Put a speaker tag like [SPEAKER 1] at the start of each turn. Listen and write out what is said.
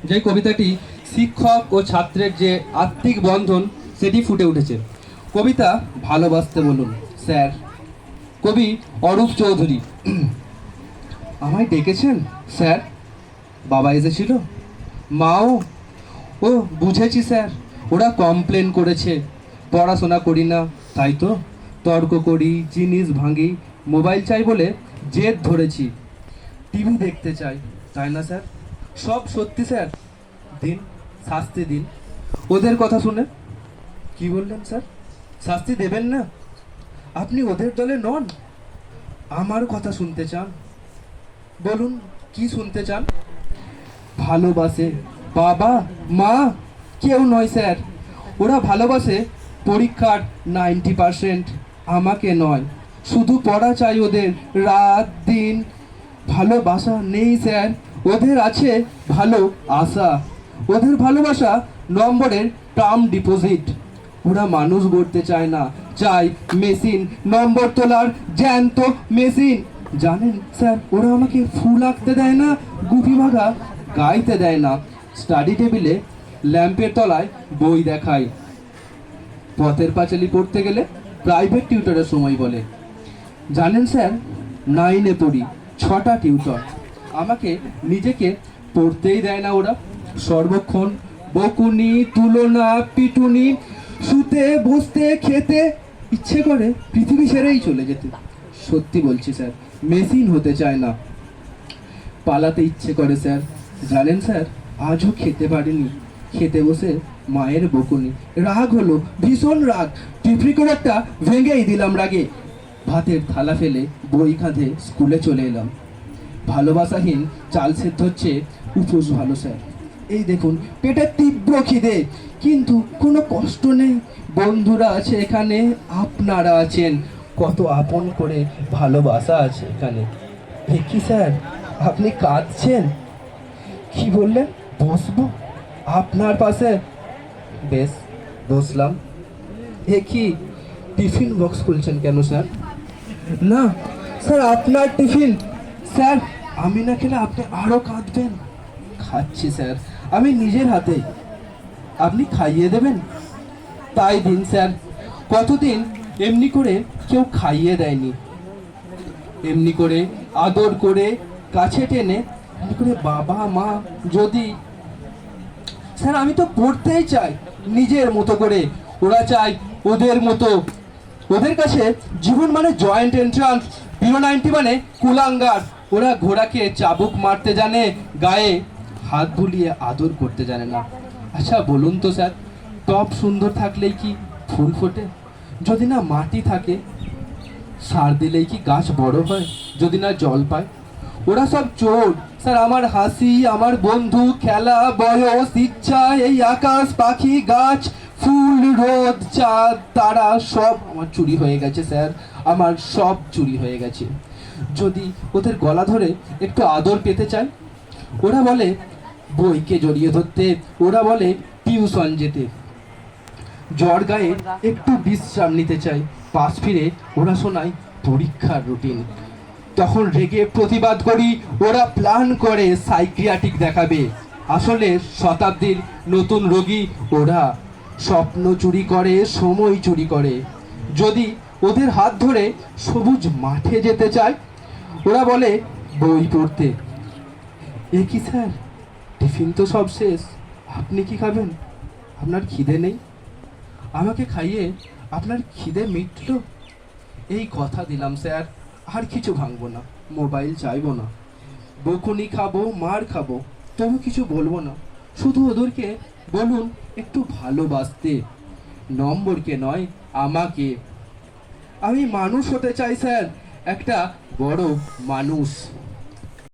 [SPEAKER 1] যে কবিতাটি শিক্ষক ও ছাত্রের যে আত্মিক বন্ধন সেটি ফুটে উঠেছে। কবিতা ভালোবাসতে বলুন স্যার। কবি অরূপ চৌধুরী। আমায় ডেকেছেন স্যার? বাবা এসেছিল, মাও। ও বুঝেছি স্যার, ওরা কমপ্লেন করেছে পড়াশোনা করি না, তাই তো তর্ক করি, জিনিস ভাঙি, মোবাইল চাই বলে জেদ ধরেছি। টিভি দেখতে চাই, তাই না স্যার? সব সত্যি স্যার। দিন, শাস্তি দিন ওদের কথা শুনে। কি বললেন স্যার? শাস্তি দেবেন না? আপনি ওদের দলে নন, আমার কথা শুনতে চান? বলুন কি শুনতে চান? ভালোবাসে বাবা মা? কেউ নয় স্যার। ওরা ভালোবাসে পরীক্ষার 90%, আমাকে নয়। শুধু পড়া চাই ওদের, রাত দিন। ভালোবাসা নেই স্যার, ওদের আছে ভালো আশা। ওদের ভালোবাসা নম্বরের টার্ম ডিপোজিট। ওরা মানুষ গড়তে চায় না, চাই মেশিন, নম্বর তোলার জ্যান্ত মেশিন। জানেন স্যার, ওরা আমাকে ফুল আঁকতে দেয় না, গুপি ভাগা গাইতে দেয় না, স্টাডি টেবিলে ল্যাম্পের তলায় বই দেখায়। পথের পাঁচালি পড়তে গেলে প্রাইভেট টিউটরের সময় বলে। জানেন স্যার, 9-এ পড়ি, 6টা টিউটর। আমাকে নিজেকে পড়তেই দেয় না ওরা। সর্বক্ষণ বকুনি, তুলনা, পিটুনি। শুতে বসতে খেতে ইচ্ছে করে পৃথিবী ছেড়েই চলে যেতে। সত্যি বলছি স্যার, মেশিন হতে চায় না, পালাতে ইচ্ছে করে স্যার। জানেন স্যার, আজও খেতে পারিনি, খেতে বসে মায়ের বকুনি। রাগ হলো, ভীষণ রাগ। টিফরি করে একটা ভেঙেই দিলাম রাগে। ভাতের থালা ফেলে বই কাঁধে স্কুলে চলে এলাম। ভালোবাসাহীন চাল সেদ্ধ হচ্ছে উপোস ভালো স্যার। এই দেখুন, পেটে তীব্র খিদে, কিন্তু কোনো কষ্ট নেই। বন্ধুরা আছে এখানে, আপনারা আছেন, কত আপন করে ভালোবাসা আছে এখানে। কি স্যার, আপনি কাঁদছেন? কি বললেন? বসবো আপনার পাশে? বেশ, বসলাম। কি টিফিন বক্স খুলছেন কেন স্যার? না স্যার, আপনার টিফিন। স্যার, আমি না খেলে আপনি আরো কাঁদবেন। খাচ্ছি স্যার, আমি নিজের হাতে। আপনি খাইয়ে দেবেন? তাই দিন স্যার। কতদিন এমনি করে কেউ খাইয়ে দেয়নি। এমনি করে আদর করে কাছে টেনে এমনি করে বাবা মা যদি। স্যার, আমি তো পড়তেই চাই নিজের মতো করে, ওরা চায় ওদের মতো। ওদের কাছে জীবন মানে জয়েন্ট এন্ট্রান্স, 090 মানে কুলাঙ্গার। ওরা ঘোড়াকে চাবুক মারতে জানে, গায়ে হাত বুলিয়ে আদর করতে জানে না। আচ্ছা বলুন তো স্যার, টব সুন্দর থাকলেই কি ফুল ফোটে? যদি না মাটি থাকে, সার দিলেই কি গাছ বড় হয়? যদি না জল পায়? ওরা সব চোর স্যার। আমার হাসি, আমার বন্ধু, খেলা, বয়স, ইচ্ছা, এই আকাশ, পাখি, গাছ, ফুল, রোদ, চাঁদ, তারা সব আমার চুরি হয়ে গেছে স্যার। আমার সব চুরি হয়ে গেছে। যদি ওদের গলা ধরে একটু আদর পেতে চাই, ওরা বলে বইকে জড়িয়ে ধরতে, ওরা বলে টিউশন যেতে। জ্বর গায়ে একটু বিশ্রাম নিতে চাই, পাশ ফিরে ওরা শোনায় পরীক্ষার রুটিন। তখন রেগে প্রতিবাদ করি, ওরা প্ল্যান করে সাইকিয়াট্রিক দেখাবে। আসলে শতাব্দীর নতুন রোগী ওরা। স্বপ্ন চুরি করে, সময় চুরি করে। যদি ওদের হাত ধরে সবুজ মাঠে যেতে চায়, ওরা বলে বই পড়তে। কি স্যার, টিফিন তো সব শেষ, আপনি কি খাবেন? আপনার খিদে নেই? আমাকে খাইয়ে আপনার খিদে মিটলো? এই কথা দিলাম স্যার, আর কিছু ভাঙবো না, মোবাইল চাইবো না, বকুনি খাবো, মার খাবো, তবু কিছু বলবো না। শুধু ওদেরকে বলুন একটু ভালোবাসতে, নম্বরকে নয় আমাকে। আমি মানুষ হতে চাই স্যার, একটা বড় মানুষ।